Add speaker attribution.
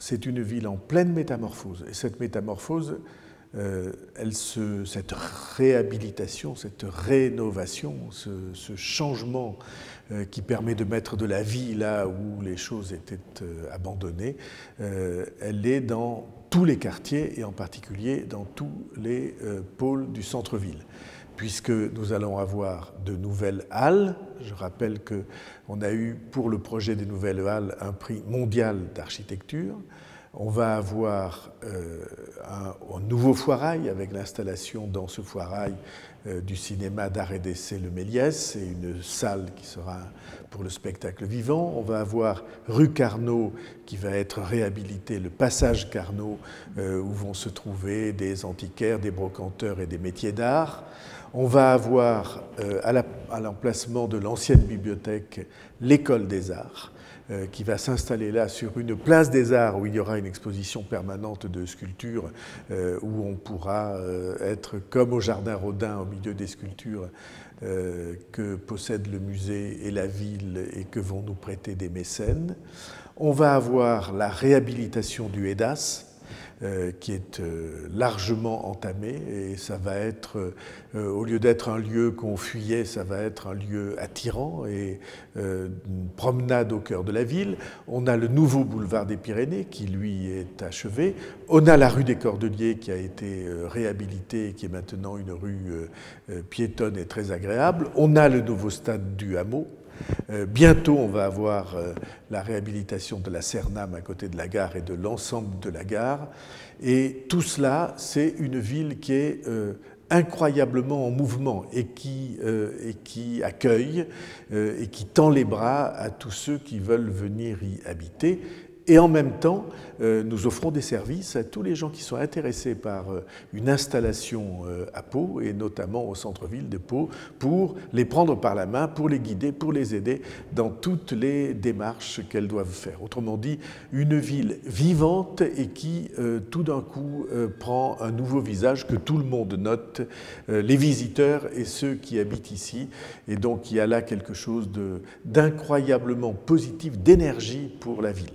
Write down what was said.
Speaker 1: c'est une ville en pleine métamorphose. Et cette métamorphose, cette réhabilitation, cette rénovation, ce changement qui permet de mettre de la vie là où les choses étaient abandonnées, elle est dans tous les quartiers et en particulier dans tous les pôles du centre-ville. Puisque nous allons avoir de nouvelles halles. Je rappelle qu'on a eu pour le projet des nouvelles halles un prix mondial d'architecture. On va avoir un nouveau foirail avec l'installation dans ce foirail du cinéma d'art et d'essai Le Méliès et une salle qui sera pour le spectacle vivant. On va avoir rue Carnot qui va être réhabilité, le passage Carnot où vont se trouver des antiquaires, des brocanteurs et des métiers d'art. On va avoir à l'emplacement de l'ancienne bibliothèque l'école des arts qui va s'installer là sur une place des arts où il y aura une exposition permanente de sculptures où on pourra être comme au Jardin Rodin au milieu des sculptures que possède le musée et la ville et que vont nous prêter des mécènes. On va avoir la réhabilitation du EDAS qui est largement entamé et ça va être, au lieu d'être un lieu qu'on fuyait, ça va être un lieu attirant et une promenade au cœur de la ville. On a le nouveau boulevard des Pyrénées qui lui est achevé. On a la rue des Cordeliers qui a été réhabilitée et qui est maintenant une rue piétonne et très agréable. On a le nouveau stade du Hameau. Bientôt, on va avoir la réhabilitation de la Cernam à côté de la gare et de l'ensemble de la gare. Et tout cela, c'est une ville qui est incroyablement en mouvement et qui accueille et qui tend les bras à tous ceux qui veulent venir y habiter. Et en même temps, nous offrons des services à tous les gens qui sont intéressés par une installation à Pau, et notamment au centre-ville de Pau, pour les prendre par la main, pour les guider, pour les aider dans toutes les démarches qu'elles doivent faire. Autrement dit, une ville vivante et qui, tout d'un coup, prend un nouveau visage que tout le monde note, les visiteurs et ceux qui habitent ici. Et donc, il y a là quelque chose d'incroyablement positif, d'énergie pour la ville.